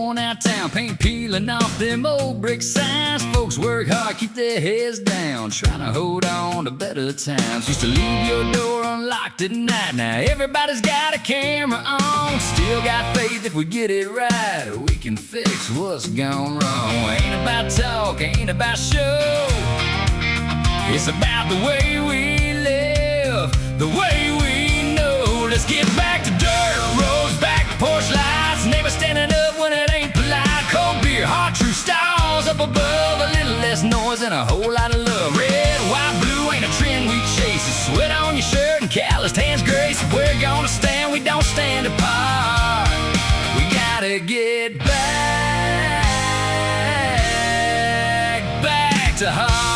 worn out town, paint peeling off them old brick signs. Folks work hard, keep their heads down, trying to hold on to better times. Used to leave your door unlocked at night. Now everybody's got a camera on. Still got faith if we get it right, we can fix what's gone wrong. Ain't about talk, ain't about show. It's about the way we live, the way we know. Let's get back to dirt roads, back to porch lights, neighbors standing up when it ain't polite. Cold beer, hot true stars up above, a little less noise and a whole lot of love. Red, white, blue ain't a trend we chase. It's sweat on your shirt and calloused hands grace. If we're gonna stand, we don't stand apart. We gotta get back to heart.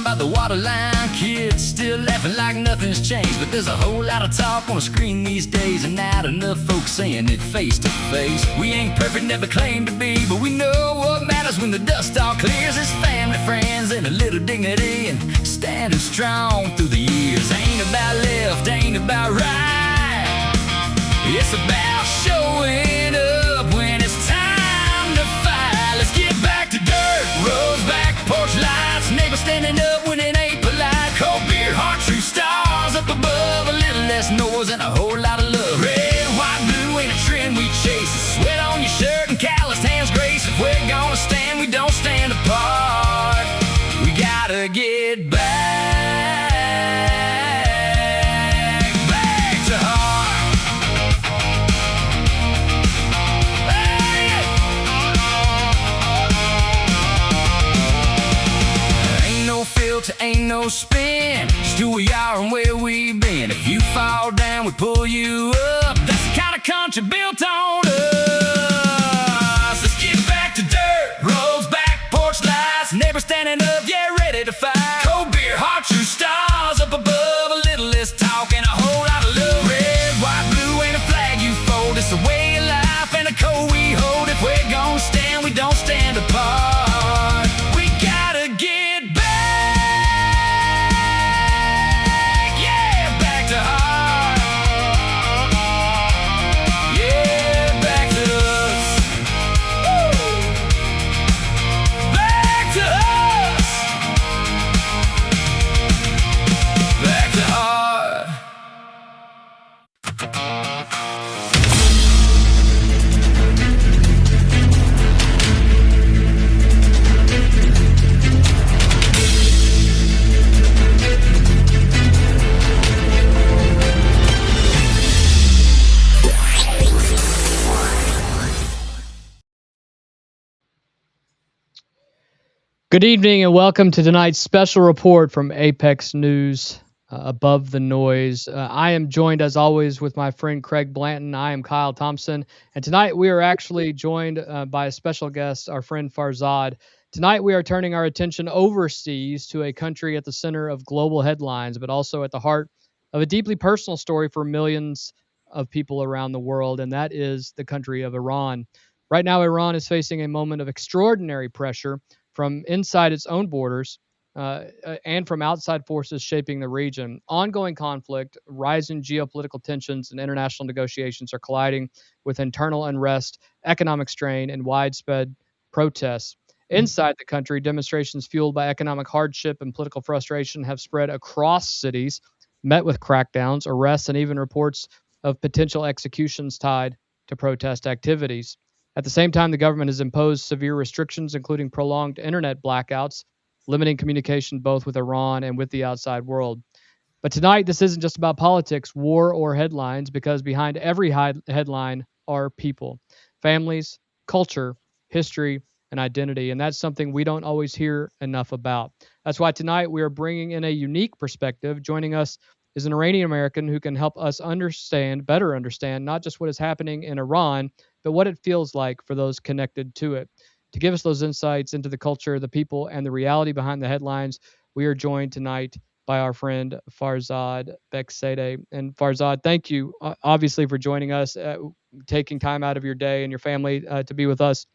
By the water line, kids still laughing like nothing's changed. But there's a whole lot of talk on the screen these days, and not enough folks saying it face to face. We ain't perfect, never claim to be, but we know what matters when the dust all clears. It's family, friends, and a little dignity, and standing strong through the years. Ain't about left, ain't about right. It's about showing up when it's time to fight. Let's get back to dirt roads, back to porch lights, neighbors standing up when it ain't polite. Cold beer, heart true stars up above, a little less noise and a whole lot of love. Red, white, blue ain't a trend we chase. Sweat on your shirt and calloused hands grace. If we're gonna stand, we don't stand apart. We gotta get back to heart. Filter, ain't no spin, just who we are and where we've been. If you fall down, we pull you up. That's the kind of country built on us. Let's get back to dirt roads, back porch lights, neighbors standing up, yeah, ready to fight. Cold beer, hot true stars up above, a little less talk and a whole lot of love. Red, white, blue ain't a flag you fold. It's a way of life and a code we hold. If we're gonna stand, we don't stand apart. We gotta get back. Good evening and welcome to tonight's special report from Apex News, Above the Noise. I am joined as always with my friend Craig Blanton. I am Kyle Thompson, and tonight we are actually joined by a special guest, our friend Farzad. Tonight we are turning our attention overseas to a country at the center of global headlines, but also at the heart of a deeply personal story for millions of people around the world, and that is the country of Iran. Right now, Iran is facing a moment of extraordinary pressure from inside its own borders and from outside forces shaping the region. Ongoing conflict, rising geopolitical tensions, and international negotiations are colliding with internal unrest, economic strain, and widespread protests. Inside the country, demonstrations fueled by economic hardship and political frustration have spread across cities, met with crackdowns, arrests, and even reports of potential executions tied to protest activities. At the same time, the government has imposed severe restrictions, including prolonged internet blackouts, limiting communication both with Iran and with the outside world. But tonight, this isn't just about politics, war, or headlines, because behind every headline are people, families, culture, history, and identity. And that's something we don't always hear enough about. That's why tonight we are bringing in a unique perspective. Joining us is an Iranian American who can help us better understand, not just what is happening in Iran, but what it feels like for those connected to it. To give us those insights into the culture, the people, and the reality behind the headlines, we are joined tonight by our friend Farzad Beykzadeh. And Farzad, thank you, obviously, for joining us, taking time out of your day and your family to be with us.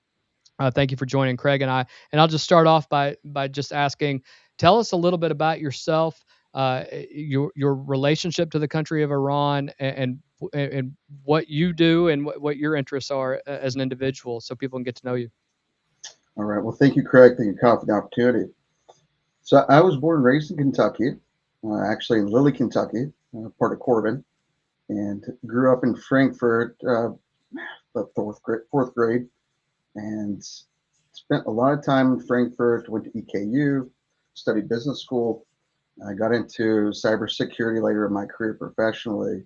Thank you for joining Craig and I. And I'll just start off by just asking, Tell us a little bit about yourself, your relationship to the country of Iran, and what you do and what your interests are as an individual, so people can get to know you. All right. Well, thank you, Craig. Thank you, Kyle, for the opportunity. So I was born and raised in Kentucky, actually in Lilly, Kentucky, part of Corbin, and grew up in Frankfurt, the fourth grade, and spent a lot of time in Frankfurt. Went to EKU, studied business school. I got into cybersecurity later in my career professionally,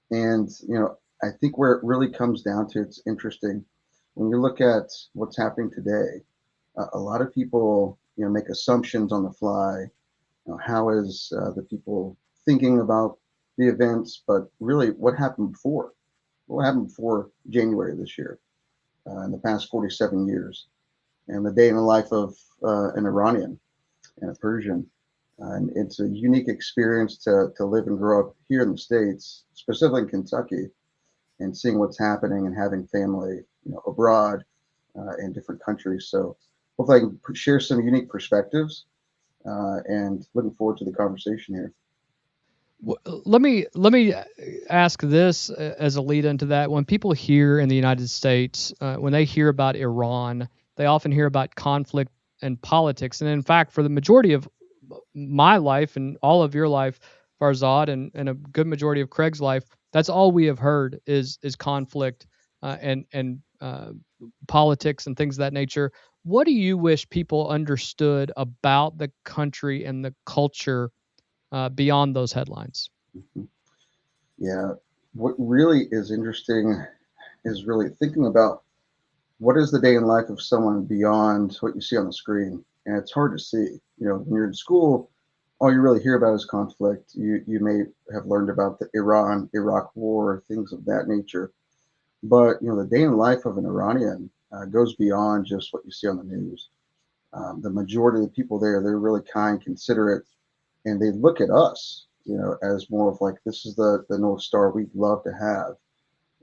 and I think where it really comes down to, it's interesting when you look at what's happening today. A lot of people, make assumptions on the fly. How is the people thinking about the events? But really, what happened before? What happened before January this year? In the past 47 years, and the day in the life of an Iranian and a Persian. And it's a unique experience to live and grow up here in the States, specifically in Kentucky, and seeing what's happening and having family, abroad in different countries. So hopefully I can share some unique perspectives, and looking forward to the conversation here. Let me ask this as a lead into that. When people here in the United States, when they hear about Iran, they often hear about conflict and politics. And in fact, for the majority of my life and all of your life, Farzad, and a good majority of Craig's life, that's all we have heard is conflict, and politics and things of that nature. What do you wish people understood about the country and the culture beyond those headlines? Mhm. Yeah, what really is interesting is really thinking about what is the day in life of someone beyond what you see on the screen. And it's hard to see. When you're in school, all you really hear about is conflict. You may have learned about the Iran-Iraq war, things of that nature. But the day in life of an Iranian goes beyond just what you see on the news. The majority of the people there, they're really kind, considerate, and they look at us, as more of like, this is the North Star we'd love to have.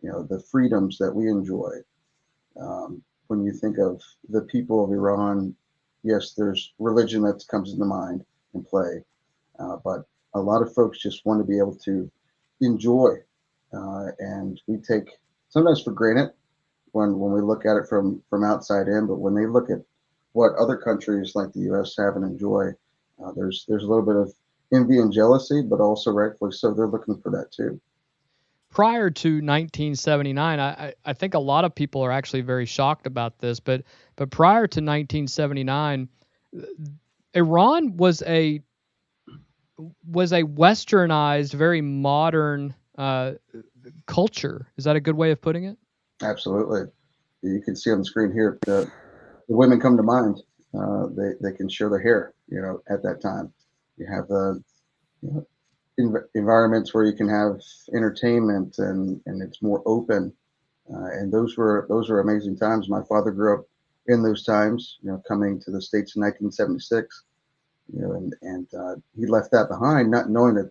The freedoms that we enjoy. When you think of the people of Iran, yes, there's religion that comes into mind and play, but a lot of folks just want to be able to enjoy, and we take sometimes for granted when we look at it from outside in. But when they look at what other countries like the U.S. have and enjoy, there's a little bit of envy and jealousy, but also rightfully so, they're looking for that too. Prior to 1979, I think a lot of people are actually very shocked about this, but prior to 1979, Iran was a westernized, very modern culture. Is that a good way of putting it? Absolutely. You can see on the screen here, the women come to mind. They can show their hair, at that time. You have the you know, environments where you can have entertainment, and it's more open. And those were amazing times. My father grew up in those times, coming to the States in 1976, and he left that behind, not knowing that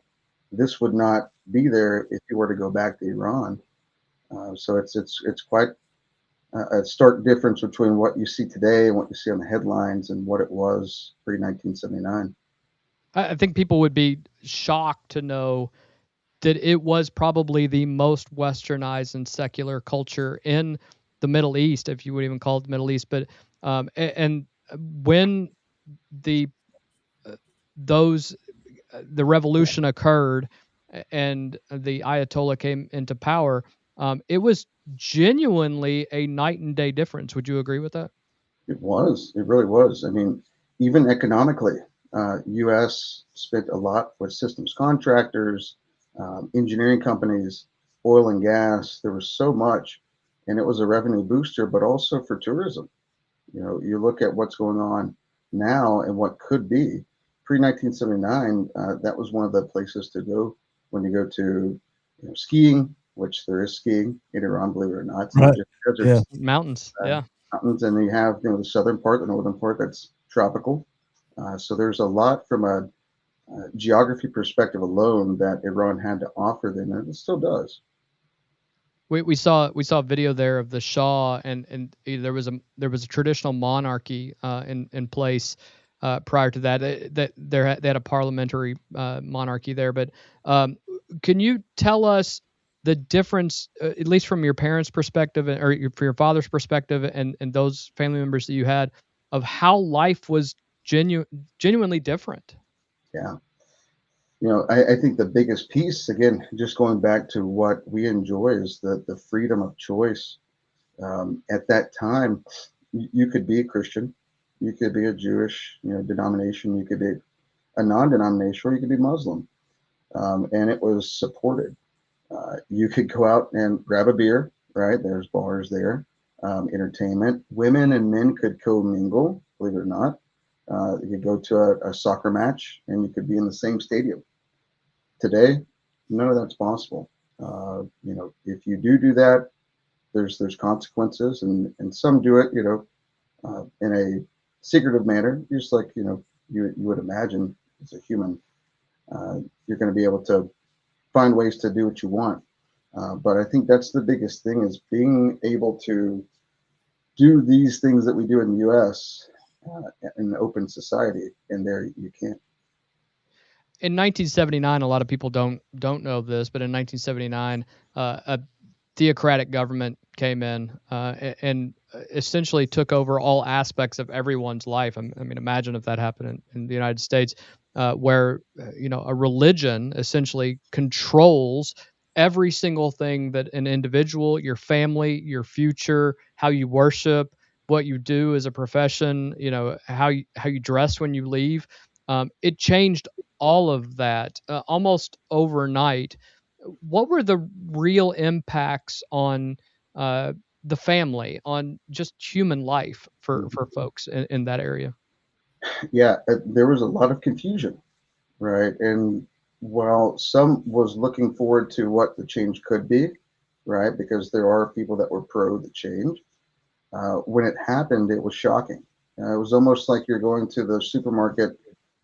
this would not be there if he were to go back to Iran. So it's quite a stark difference between what you see today and what you see on the headlines and what it was pre 1979. I think people would be shocked to know that it was probably the most westernized and secular culture in the Middle East, if you would even call it the Middle East. But and when the those the revolution occurred and the Ayatollah came into power, it was genuinely a night and day difference. Would you agree with that? It was. It really was. I mean, even economically, U.S. spent a lot with systems contractors, engineering companies, oil and gas. There was so much, and it was a revenue booster, but also for tourism. You look at what's going on now and what could be. Pre 1979, that was one of the places to go when you go to skiing, which there is skiing in Iran, believe it or not. It's not Right. just Yeah. deserts, Mountains, yeah. mountains, and you have the southern part, the northern part that's tropical. So there's a lot from a geography perspective alone that Iran had to offer them, and it still does. We saw a video there of the Shah, and there was a traditional monarchy in place prior to that. They had a parliamentary monarchy there. But can you tell us the difference, at least from your parents' perspective, or for your father's perspective, and those family members that you had, of how life was genuinely different? Yeah. I think the biggest piece, again, just going back to what we enjoy, is the freedom of choice. At that time, you could be a Christian, you could be a Jewish, denomination, you could be a non-denomination, or you could be Muslim, and it was supported. You could go out and grab a beer, right? There's bars there, entertainment. Women and men could commingle, believe it or not. You could go to a soccer match, and you could be in the same stadium. Today, none of that's possible. If you do that, there's consequences, and some do it, in a secretive manner, just like you would imagine as a human. You're going to be able to find ways to do what you want. But I think that's the biggest thing, is being able to do these things that we do in the U.S. In an open society, and there you can't. In 1979, a lot of people don't know this, but in 1979, a theocratic government came in and essentially took over all aspects of everyone's life. I mean, imagine if that happened in the United States, where a religion essentially controls every single thing that an individual, your family, your future, how you worship, what you do as a profession, how you dress when you leave. It changed all of that almost overnight. What were the real impacts on the family, on just human life for folks in that area? Yeah, there was a lot of confusion, right? And while some was looking forward to what the change could be, right, because there are people that were pro the change, when it happened, it was shocking. It was almost like you're going to the supermarket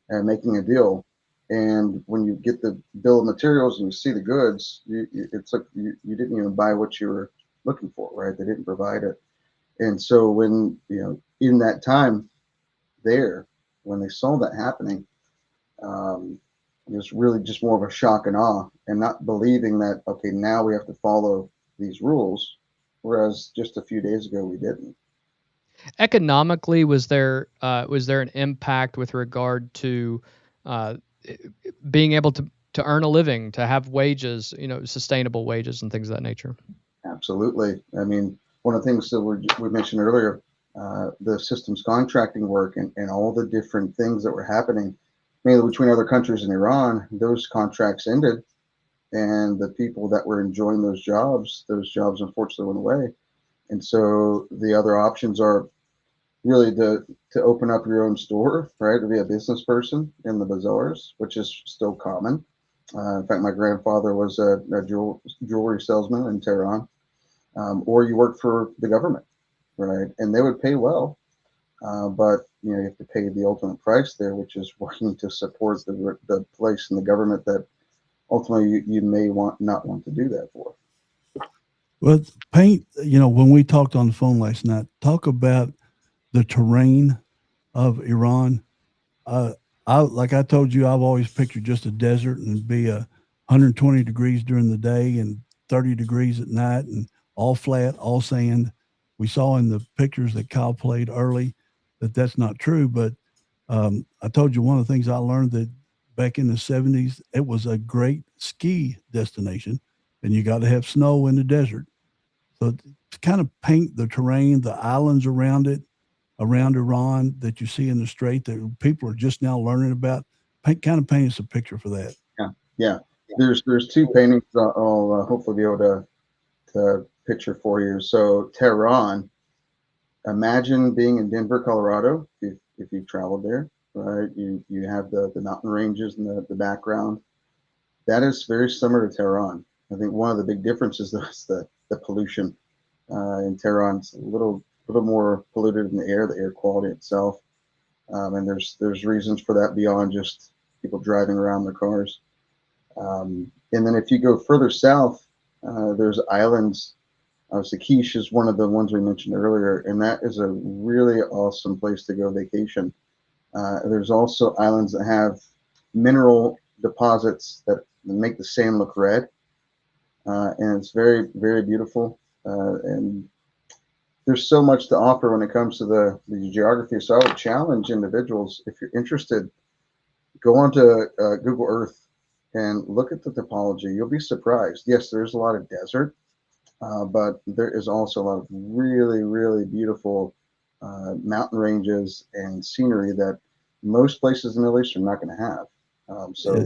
and making a deal, and when you get the bill of materials and you see the goods, it's like you didn't even buy what you were looking for, right? They didn't provide it. And so when, in that time there, when they saw that happening, um, it was really just more of a shock and awe, and not believing that, okay, now we have to follow these rules, whereas just a few days ago we didn't. Economically, was there an impact with regard to uh, being able to earn a living, to have wages, sustainable wages and things of that nature? Absolutely. I mean, one of the things that we mentioned earlier, the systems contracting work, and all the different things that were happening, mainly between other countries and Iran, those contracts ended, and the people that were enjoying those jobs unfortunately went away. And so the other options are really to open up your own store, right? To be a business person in the bazaars, which is still common. In fact, my grandfather was a jewelry salesman in Tehran. Or you work for the government, right? And they would pay well, but you have to pay the ultimate price there, which is working to support the place in the government that ultimately you may not want to do that for. Well, paint, when we talked on the phone last night, talk about the terrain of Iran. Uh, like I told you, I've always pictured just a desert, and be 120 degrees during the day and 30 degrees at night, and all flat, all sand. We saw in the pictures that Kyle played early that that's not true. But I told you one of the things I learned, that back in the 70s, it was a great ski destination, and you got to have snow in the desert. So to kind of paint the terrain, the islands around it, around Iran that you see in the strait that people are just now learning about, paint us a picture for that. Yeah, yeah. There's two paintings I'll hopefully be able to picture for you. So Tehran, imagine being in Denver, Colorado, if you've traveled there, right? You have the mountain ranges in the background. That is very similar to Tehran. I think one of the big differences is the pollution. In Tehran, it's a little more polluted in the air quality itself, and there's reasons for that beyond just people driving around their cars. And then if you go further south, there's islands. Sakish is one of the ones we mentioned earlier, and that is a really awesome place to go vacation. There's also islands that have mineral deposits that make the sand look red, and it's very, very beautiful. And there's so much to offer when it comes to the geography. So I would challenge individuals, if you're interested, go onto Google Earth and look at the topology. You'll be surprised. Yes, there's a lot of desert, but there is also a lot of really, really beautiful mountain ranges and scenery that most places in the Middle East are not going to have. Uh,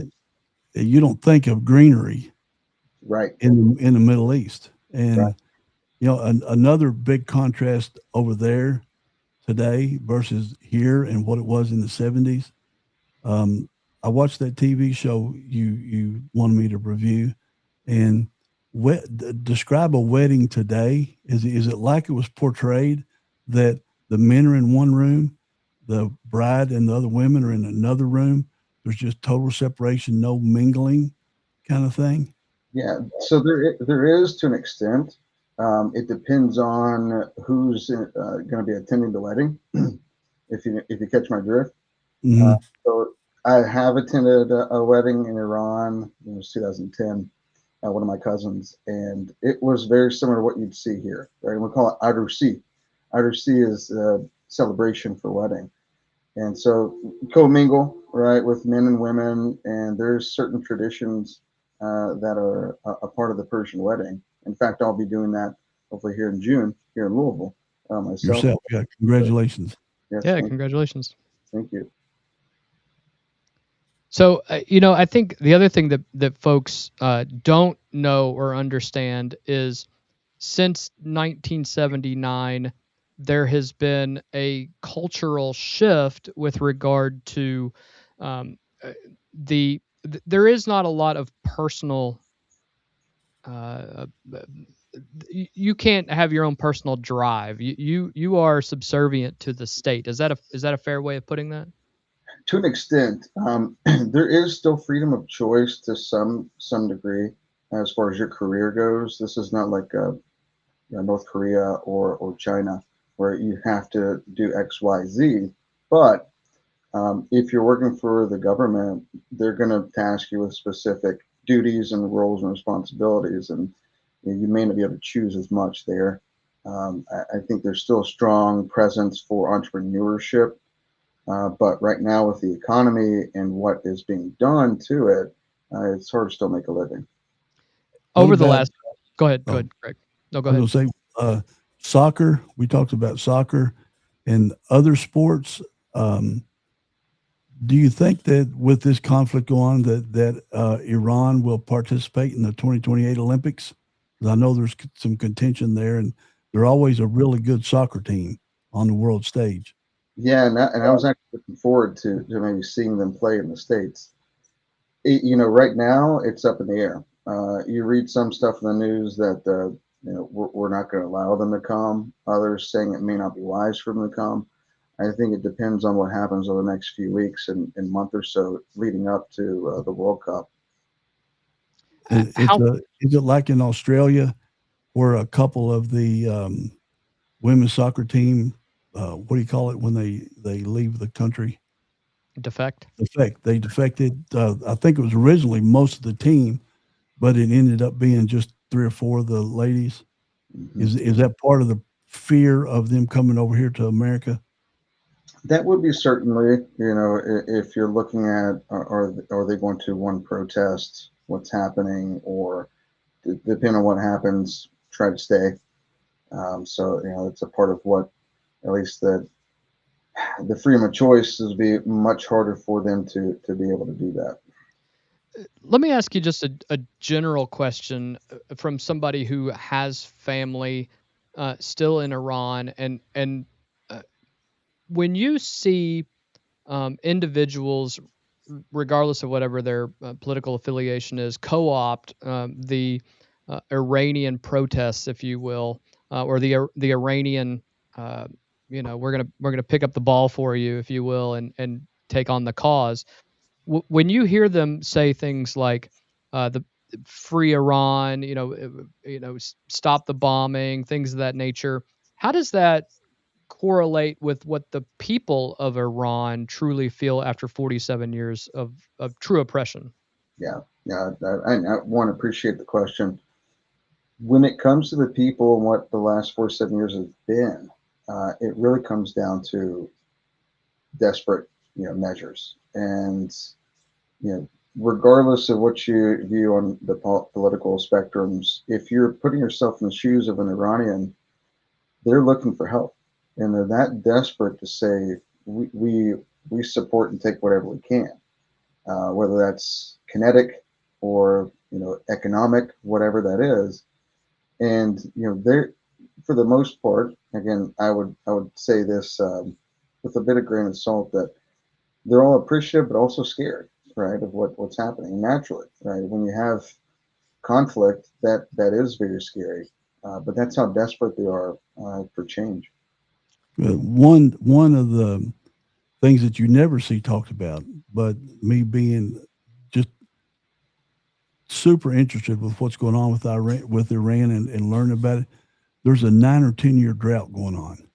you don't think of greenery Right, in the Middle East, right. and another big contrast over there today versus here and what it was in the 70s. Um, I watched that TV show you wanted me to review, and describe a wedding today. Is it like it was portrayed that the men are in one room, the bride and the other women are in another room? There's just total separation, no mingling, kind of thing. Yeah, so there is to an extent. It depends on who's going to be attending the wedding. If you catch my drift. Uh, Hmm. so I have attended a wedding in Iran. It was 2010. One of my cousins, and it was very similar to what you'd see here. Right, we call it Arusi. Arusi is a celebration for wedding, and so co-mingle right with men and women, and there's certain traditions that are a part of the Persian wedding. In fact, I'll be doing that hopefully here in June here in Louisville myself. Yourself, yeah. So, Congratulations. yes, Yeah, congratulations. thank you. So, I think the other thing that folks don't know or understand is since 1979, there has been a cultural shift with regard to um, uh, there is not a lot of personal. Uh, uh, you can't have your own personal drive. You are subservient to the state. Is that a fair way of putting that? To an extent, there is still freedom of choice to some degree as far as your career goes. This is not like North Korea or China where you have to do X, Y, Z. But if you're working for the government, they're going to task you with specific duties and roles and responsibilities, and you may not be able to choose as much there. I think there's still a strong presence for entrepreneurship, but right now, with the economy and what is being done to it, it's hard to still make a living. What Over the about, last, go ahead, oh, Greg. No, go I was ahead. going to say, soccer. We talked about soccer and other sports. Um, do you think that with this conflict going on, that Iran will participate in the 2028 Olympics? Because I know there's some contention there, and they're always a really good soccer team on the world stage. Yeah, and I was actually looking forward to maybe seeing them play in the States. Right now it's up in the air. You read some stuff in the news that we're not going to allow them to come. Others saying it may not be wise for them to come. I think it depends on what happens over the next few weeks and month or so leading up to the World Cup. How Is it like in Australia where a couple of the women's soccer team, what do you call it when they leave the country? defect? They defected. I think it was originally most of the team, but it ended up being just three or four of the ladies. Mhm. Is that part of the fear of them coming over here to America? That would be certainly, if you're looking at are they going to one protest what's happening or depending on what happens, try to stay. So it's a part of what at least the freedom of choice is be much harder for them to be able to do that. Let me ask you just a general question from somebody who has family still in Iran, and uh, when you see individuals, regardless of whatever their political affiliation is, co-opt the Iranian protests, if you will, or the Iranian, uh, we're gonna pick up the ball for you, if you will, and take on the cause. When you hear them say things like the free Iran, stop the bombing, things of that nature, how does that correlate with what the people of Iran truly feel after 47 years of true oppression? Yeah, yeah. I want to appreciate the question. When it comes to the people and what the last 47 years has been, it really comes down to desperate, measures. And regardless of what you view on the political spectrums, if you're putting yourself in the shoes of an Iranian, they're looking for help, and they're that desperate to say we support and take whatever we can, whether that's kinetic or economic, whatever that is. And they're, for the most part, again, I would say this with a bit of grain of salt, that they're all appreciative but also scared, right, of what's happening naturally, right? When you have conflict, that is very scary, but that's how desperate they are for change. One of the things that you never see talked about, but me being just super interested with what's going on with Iran and learning about it. There's a 9 or 10 year drought going on,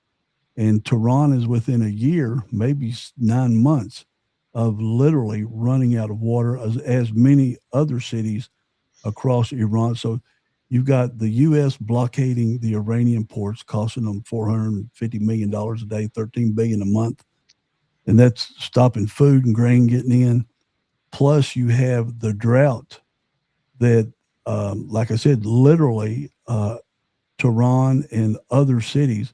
and Tehran is within a year, maybe 9 months, of literally running out of water, as many other cities across Iran. So you've got the U.S. blockading the Iranian ports, costing them $450 million a day, $13 billion a month, and that's stopping food and grain getting in. Plus, you have the drought that, like I said, literally Tehran and other cities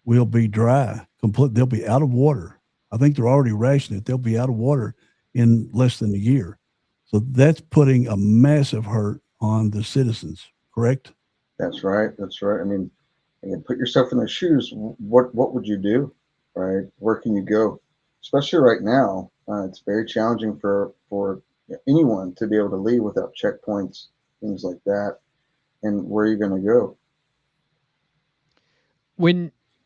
will be dry. They'll be out of water. I think they're already rationing it. They'll be out of water in less than a year. So that's putting a massive hurt on the citizens, correct? That's right. That's right. I mean, again, put yourself in their shoes. What would you do, right? Where can you go? Especially right now, it's very challenging for anyone to be able to leave without checkpoints, things like that. And where are you going to go?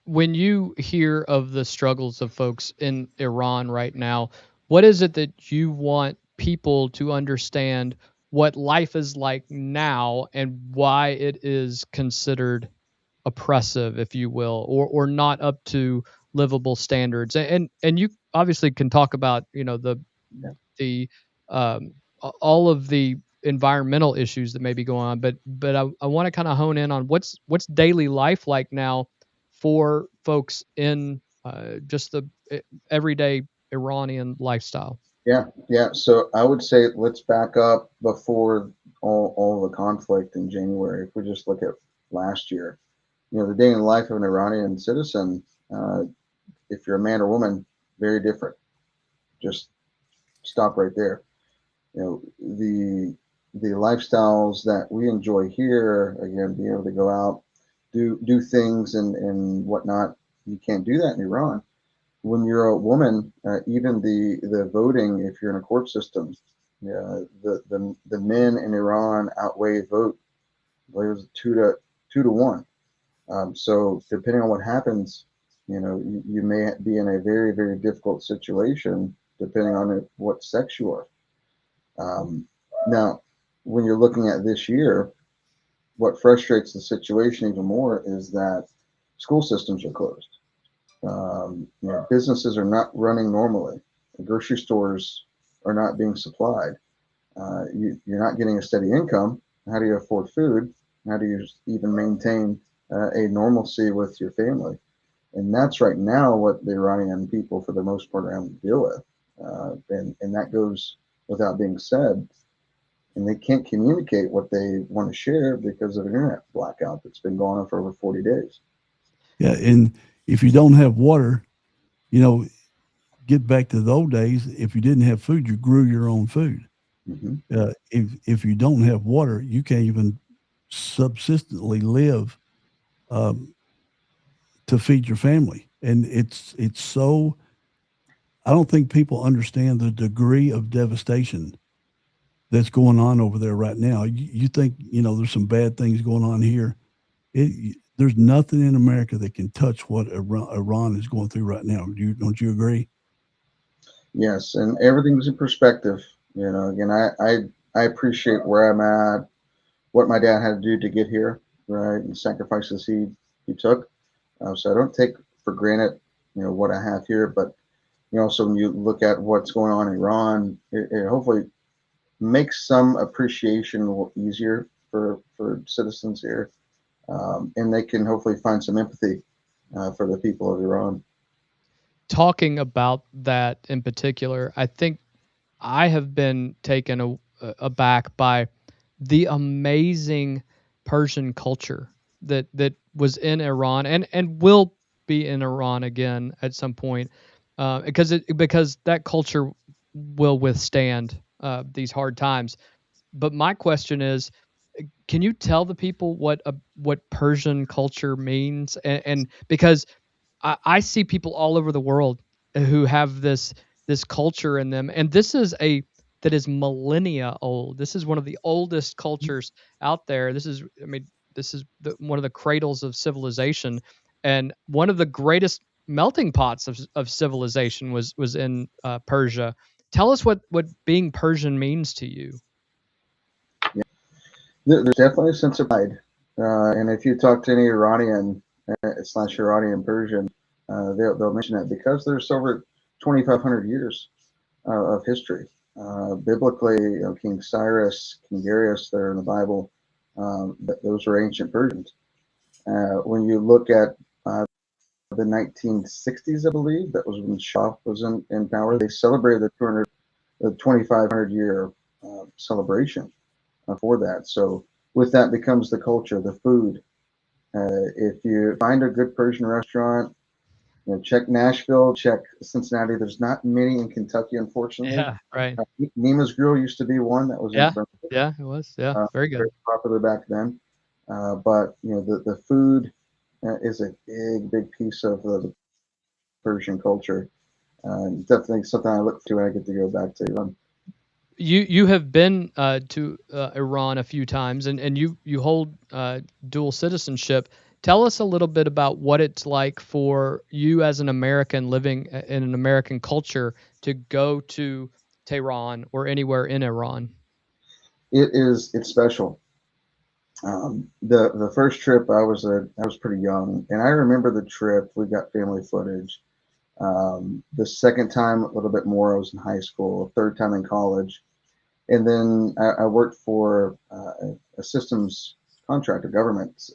When you hear of the struggles of folks in Iran right now, what is it that you want people to understand what life is like now and why it is considered oppressive, if you will, or not up to livable standards? And you obviously can talk about, Yeah. the all of the environmental issues that may be going on, but I want to kind of hone in on what's daily life like now for folks in just the everyday Iranian lifestyle. Yeah, yeah. So I would say let's back up before all the conflict in January. If we just look at last year, the day in the life of an Iranian citizen, if you're a man or woman, very different. Just stop right there. The lifestyles that we enjoy here, again, being able to go out, do things and whatnot, you can't do that in Iran. When you're a woman, even the voting, if you're in a court system, the men in Iran outweigh vote. It was 2 to 1. So depending on what happens, you may be in a very, very difficult situation depending on what sex you are. Now, when you're looking at this year, what frustrates the situation even more is that school systems are closed. Businesses are not running normally. The grocery stores are not being supplied. You're not getting a steady income. How do you afford food? How do you even maintain a normalcy with your family? And that's right now what the Iranian people, for the most part, are having to deal with. And that goes without being said. And they can't communicate what they want to share because of an internet blackout that's been going on for over 40 days. Yeah, and if you don't have water, you know, get back to the old days. If you didn't have food, you grew your own food. Mm-hmm. If you don't have water, you can't even subsistently live to feed your family. And it's so. I don't think people understand the degree of devastation that's going on over there right now. You think there's some bad things going on here. There's nothing in America that can touch what Iran is going through right now. Don't you agree? Yes, and everything's in perspective. Again, I appreciate where I'm at, what my dad had to do to get here, right, and sacrifices he took. So I don't take for granted, what I have here. But also when you look at what's going on in Iran, it hopefully makes some appreciation a little easier for citizens here, and they can hopefully find some empathy for the people of Iran. Talking about that in particular, I think I have been taken aback by the amazing Persian culture that was in Iran and will be in Iran again at some point, because that culture will withstand these hard times. But my question is, can you tell the people what Persian culture means? And because I see people all over the world who have this culture in them, and that is millennia old. This is one of the oldest cultures out there. This is one of the cradles of civilization, and one of the greatest melting pots of civilization was in Persia. Tell us what being Persian means to you. There's definitely a sense of pride, and if you talk to any Iranian / Iranian Persian, they'll mention that because there's over 2,500 years of history. Biblically, King Cyrus, King Darius, they're in the Bible. Those are ancient Persians. When you look at the 1960s, I believe, that was when Shah was in power, they celebrated the 2,500 year celebration for that. So with that becomes the culture, the food. If you find a good Persian restaurant, check Nashville, check Cincinnati. There's not many in Kentucky, unfortunately. Yeah, right. Nima's Grill used to be one that was in Brentford. Yeah, it was. Yeah, very good. Very popular back then. But the food is a big piece of the Persian culture. Definitely something I look to when I get to go back to Iran. You have been to Iran a few times, and you hold dual citizenship. Tell us a little bit about what it's like for you as an American living in an American culture to go to Tehran or anywhere in Iran. It's special. The first trip I was pretty young, and I remember the trip. We got family footage. The second time, a little bit more. I was in high school. Third time in college, and then I worked for a systems contractor, government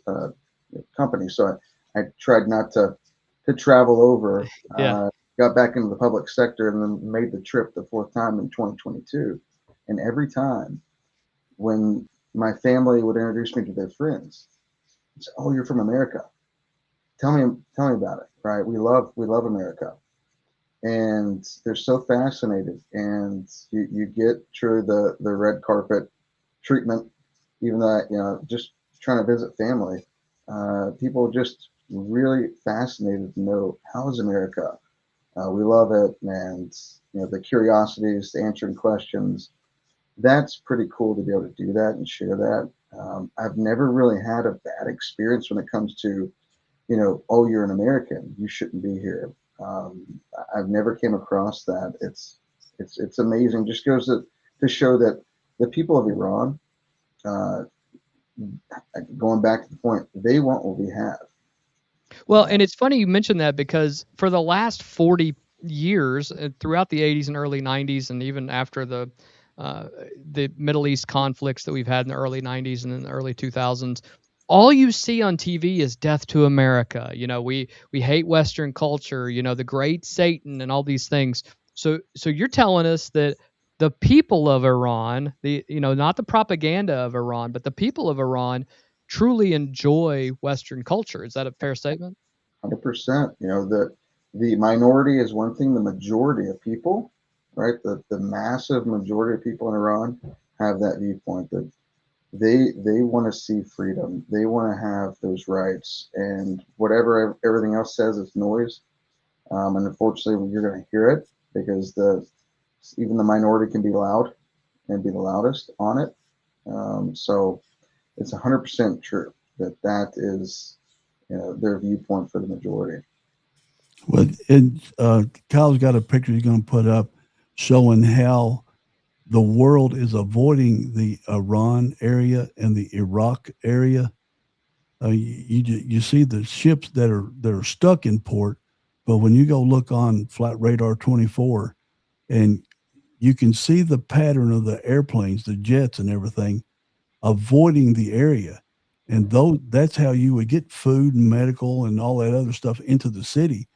company. So I tried not to travel over. Yeah. Got back into the public sector, and then made the trip the fourth time in 2022. And every time, when my family would introduce me to their friends, say, "Oh, you're from America. Tell me about it." Right? We love America, and they're so fascinated. And you get through the red carpet treatment, even though just trying to visit family. People just really fascinated to know, how is America? We love it, and the curiosities, the answering questions. That's pretty cool to be able to do that and share that. I've never really had a bad experience when it comes to, oh, you're an American, you shouldn't be here. I've never came across that. It's amazing. Just goes to show that the people of Iran, going back to the point, they want what we have. Well, and it's funny you mentioned that, because for the last 40 years, throughout the 80s and early 90s, and even after the Middle East conflicts that we've had in the early 90s and in the early 2000s, all you see on TV is death to America. We hate Western culture, the great Satan and all these things. So you're telling us that the people of Iran, not the propaganda of Iran, but the people of Iran truly enjoy Western culture. Is that a fair statement? 100%. The minority is one thing. The majority of people, right? The massive majority of people in Iran have that viewpoint that they want to see freedom. They want to have those rights, and whatever everything else says is noise. And unfortunately, you're going to hear it, because even the minority can be loud and be the loudest on it. So it's 100% true that is their viewpoint for the majority. Well, Kyle's got a picture he's going to put up showing how the world is avoiding the Iran area and the Iraq area. You see the ships that are stuck in port, but when you go look on Flight Radar 24, and you can see the pattern of the airplanes, the jets, and everything avoiding the area, and that's how you would get food and medical and all that other stuff into the city.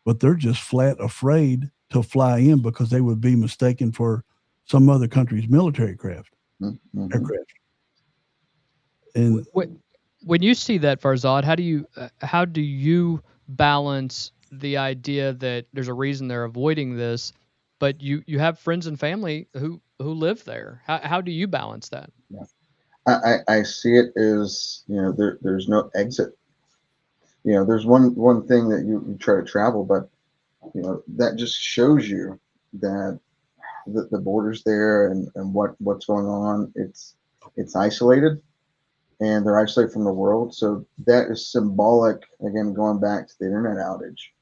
But they're just flat afraid to fly in because they would be mistaken for some other country's military Mm-hmm. aircraft. And When you see that, Farzad, how do you balance the idea that there's a reason they're avoiding this, but you have friends and family who live there? How do you balance that? Yeah. I see it as, there's no exit. There's one thing that you try to travel, but that just shows you that the border's there, and what's going on. It's isolated, and they're isolated from the world. So that is symbolic. Again, going back to the internet outage,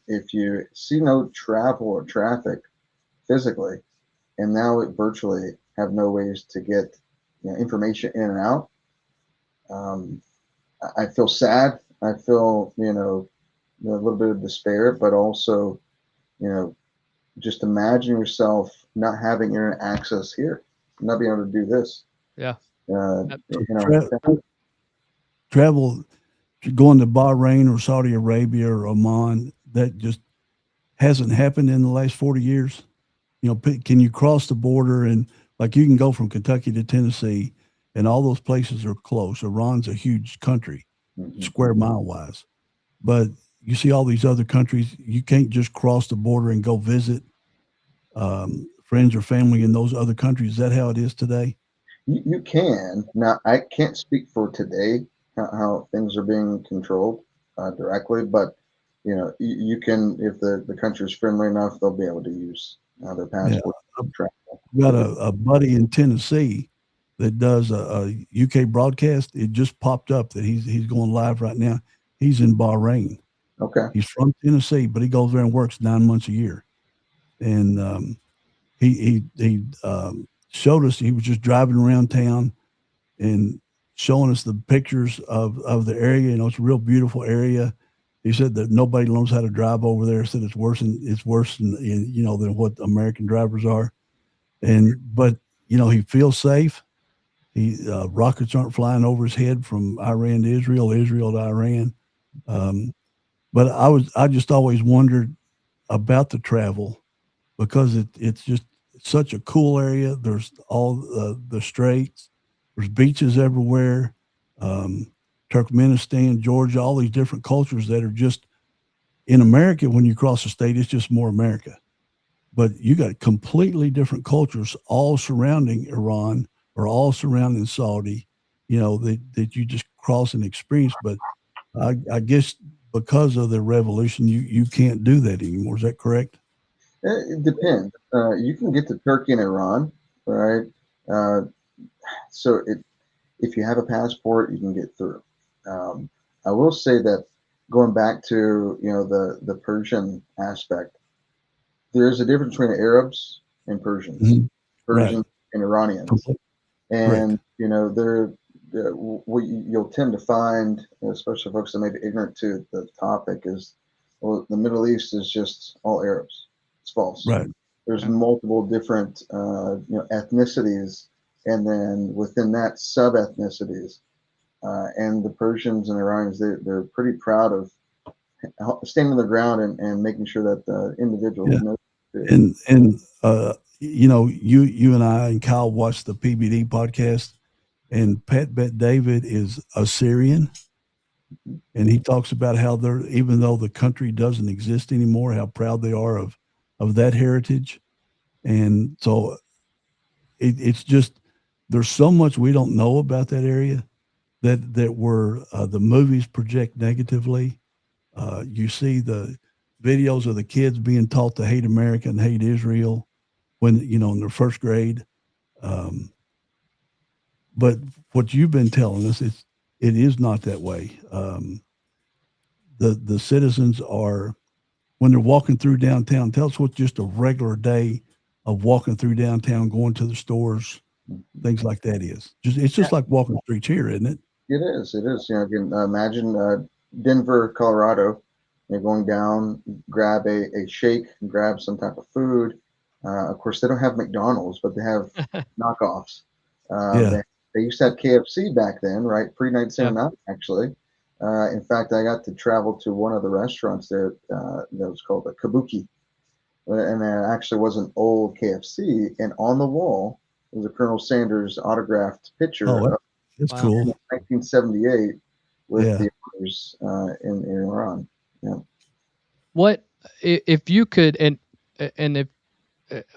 if you see no travel or traffic physically, and now it virtually have no ways to get information in and out. I feel sad. I feel a little bit of despair, but also you know just imagine yourself not having internet access here, not being able to do this. Yeah. tra- travel, going to Bahrain or Saudi Arabia or Oman, that just hasn't happened in the last 40 years. Can you cross the border, and like you can go from Kentucky to Tennessee, and all those places are close. Iran's a huge country, square mile wise, but you see all these other countries, you can't just cross the border and go visit friends or family in those other countries. Is that how it is today? You can. Now, I can't speak for today, how things are being controlled directly, but you can, if the country is friendly enough, they'll be able to use their passport to travel. I've got a buddy in Tennessee that does a UK broadcast. It just popped up that he's going live right now. He's in Bahrain. Okay. He's from Tennessee, but he goes there and works 9 months a year. And he showed us. He was just driving around town and showing us the pictures of the area. It's a real beautiful area. He said that nobody knows how to drive over there. He said it's worse than what American drivers are. But he feels safe. Rockets aren't flying over his head from Iran to Israel, Israel to Iran. But I just always wondered about the travel, because it's just such a cool area. There's all the straits, there's beaches everywhere. Turkmenistan, Georgia, all these different cultures that are just in America. When you cross the state, it's just more America. But you got completely different cultures all surrounding Iran or all surrounding Saudi, that you just cross and experience. But I guess because of the revolution, you can't do that anymore. Is that correct? It depends. You can get to Turkey and Iran, right? So if you have a passport, you can get through. I will say that, going back to the Persian aspect, there's a difference between Arabs and Persians, Persians and Iranians, and what you'll tend to find, especially folks that may be ignorant to the topic, is, well, the Middle East is just all Arabs. It's false. Right. There's multiple different ethnicities, and then within that, sub ethnicities. And the Persians and Iranians, they're pretty proud of standing their ground and making sure that the individuals know. And you and I and Kyle watched the PBD podcast, and Pat Bet David is Assyrian, and he talks about how even though the country doesn't exist anymore, how proud they are of that heritage. And so it's just, there's so much we don't know about that area that the movies project negatively. You see the videos of the kids being taught to hate America and hate Israel when, in their first grade. But what you've been telling us, it is not that way. The citizens are, when they're walking through downtown, tell us what's just a regular day of walking through downtown, going to the stores, things like that is. It's just like walking the streets here, isn't it? It is. It is. You can imagine Denver, Colorado. You're going down, grab a shake, grab some type of food. Of course, they don't have McDonald's, but they have knockoffs. Yeah. They used to have KFC back then, right? Pre Yeah. 1979, actually. In fact, I got to travel to one of the restaurants there that was called a Kabuki, and it actually was an old KFC. And on the wall was a Colonel Sanders autographed picture Oh, of that's Wow. in cool. 1978 with Yeah. the owners in Iran. Yeah. What if you could, and if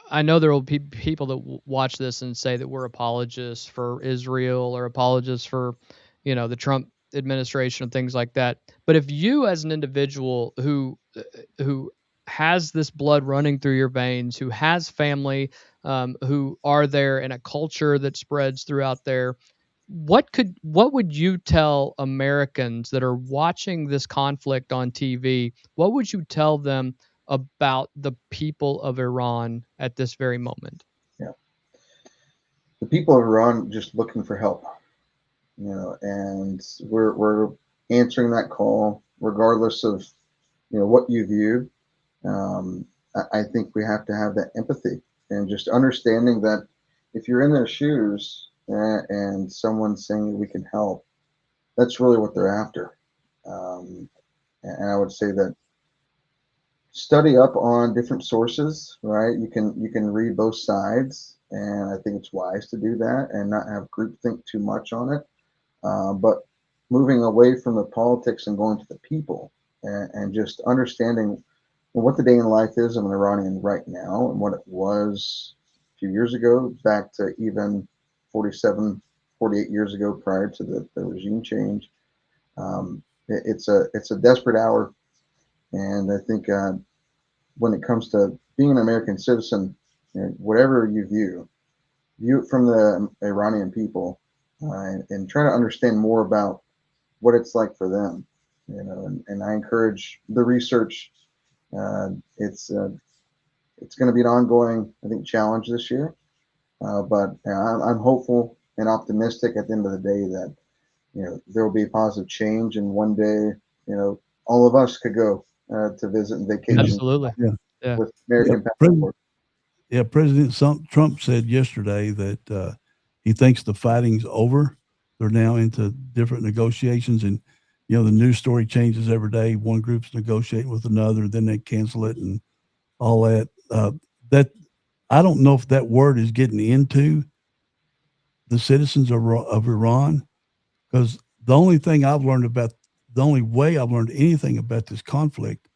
I know there will be people that watch this and say that we're apologists for Israel or apologists for, the Trump administration and things like that. But if you, as an individual who has this blood running through your veins, who has family, who are there, in a culture that spreads throughout there, what would you tell Americans that are watching this conflict on TV? What would you tell them about the people of Iran at this very moment? Yeah. The people of Iran just looking for help, and we're answering that call regardless of what you view. I think we have to have that empathy and just understanding that if you're in their shoes and someone's saying we can help, that's really what they're after. Um, and I would say that study up on different sources, right? You can read both sides, and I think it's wise to do that and not have groupthink too much on it. But moving away from the politics and going to the people, and just understanding what the day in life is of an Iranian right now and what it was a few years ago, back to even 47, 48 years ago prior to the regime change. It's a desperate hour, and I think when it comes to being an American citizen, whatever you view it from the Iranian people, and try to understand more about what it's like for them. And I encourage the research. Uh, it's uh, it's going to be an ongoing, I think, challenge this year. But I'm hopeful and optimistic at the end of the day that there will be a positive change, and one day, all of us could go to visit and Yeah. vacation Absolutely. Yeah. Yeah. with Yeah. American passport. President Trump said yesterday that he thinks the fighting's over. They're now into different negotiations, and the news story changes every day. One group's negotiating with another, then they cancel it, and all that. That I don't know if that word is getting into the citizens of Iran, because the only way I've learned anything about this conflict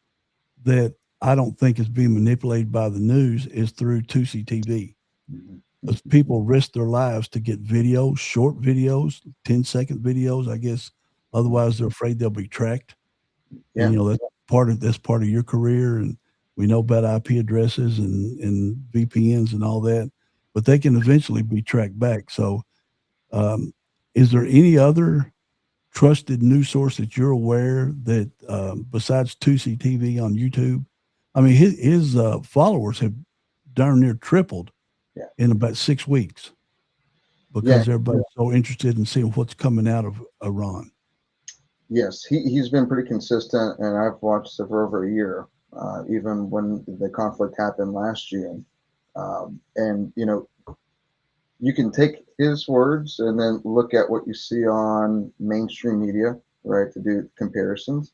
that I don't think is being manipulated by the news is through Tusi TV. Mhm. Because people risk their lives to get videos, short videos, 10-second videos, I guess. Otherwise, they're afraid they'll be tracked. And Yeah, that's part of your career. And we know about IP addresses and VPNs and all that, but they can eventually be tracked back. So, um, is there any other trusted news source that you're aware that besides Tusi TV on YouTube? I mean, his followers have darn near tripled yeah, in about 6 weeks yeah. because everybody's so interested in seeing what's coming out of Iran. Yes, he's been pretty consistent, and I've watched it for over a year, even when the conflict happened last June. And you can take his words and then look at what you see on mainstream media, right, to do comparisons.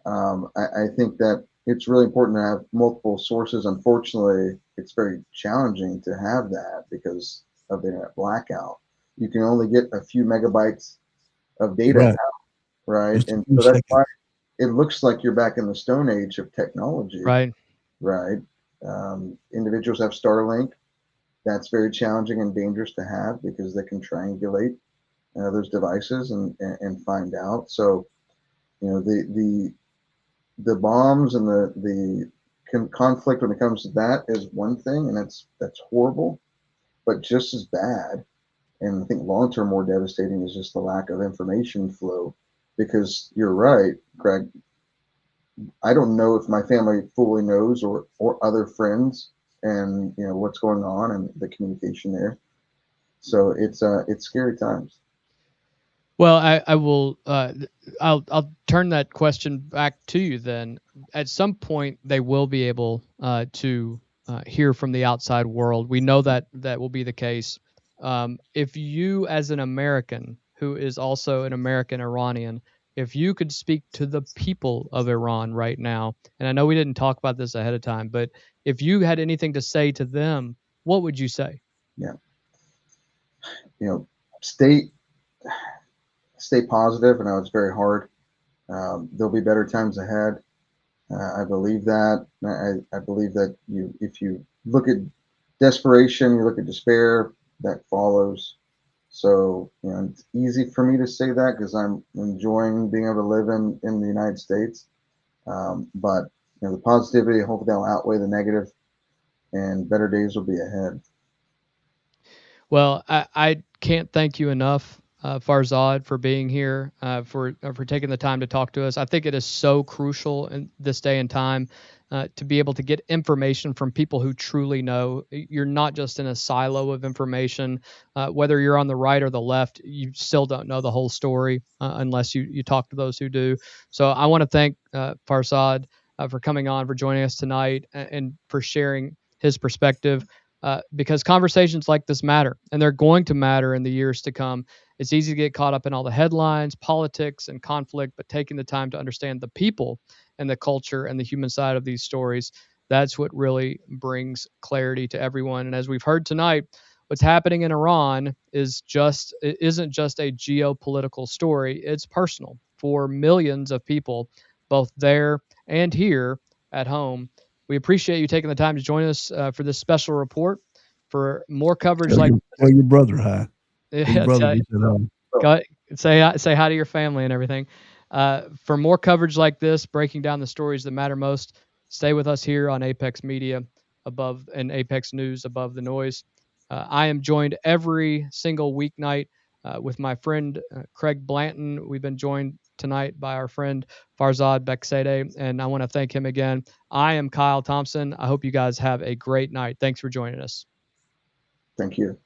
I think that it's really important to have multiple sources. Unfortunately, it's very challenging to have that because of the internet blackout. You can only get a few megabytes of data, Right. right? Just a And few so that's seconds. why it looks like you're back in the stone age of technology, Right. right? Individuals have Starlink. That's very challenging and dangerous to have because they can triangulate those devices and find out. So, the bombs and the conflict when it comes to that is one thing, and that's horrible, but just as bad, and I think long term more devastating, is just the lack of information flow. Because you're right, Greg. I don't know if my family fully knows, or other friends, and what's going on and the communication there. So it's scary times. Well, I will. I'll turn that question back to you then. At some point, they will be able to hear from the outside world. We know that that will be the case. If you, as an American who is also an American Iranian, if you could speak to the people of Iran right now, and I know we didn't talk about this ahead of time, but if you had anything to say to them, what would you say? Yeah, you know, stay stay positive. I know it's very hard. There'll be better times ahead. I believe that. I believe that if you look at desperation, you look at despair, that follows. So, it's easy for me to say that because I'm enjoying being able to live in the United States. But the positivity, hopefully, that'll outweigh the negative, and better days will be ahead. Well, I can't thank you enough, Farzad, for being here, for taking the time to talk to us. I think it is so crucial in this day and time to be able to get information from people who truly know. You're not just in a silo of information. Whether you're on the right or the left, you still don't know the whole story unless you talk to those who do. So I want to thank Farzad for coming on, for joining us tonight, and for sharing his perspective, because conversations like this matter, and they're going to matter in the years to come. It's easy to get caught up in all the headlines, politics, and conflict, but taking the time to understand the people and the culture and the human side of these stories, that's what really brings clarity to everyone. And as we've heard tonight, what's happening in Iran it isn't just a geopolitical story, it's personal for millions of people, both there and here at home. We appreciate you taking the time to join us for this special report. For more coverage like Tell your brother hi. Tell your yeah, brother we said hi. go, say hi to your family and everything. For more coverage like this, breaking down the stories that matter most, stay with us here on Apex Media above and Apex News above the noise. I am joined every single weeknight with my friend Craig Blanton. We've been joined tonight by our friend Farzad Beykzadeh, and I want to thank him again. I am Kyle Thompson. I hope you guys have a great night. Thanks for joining us. Thank you.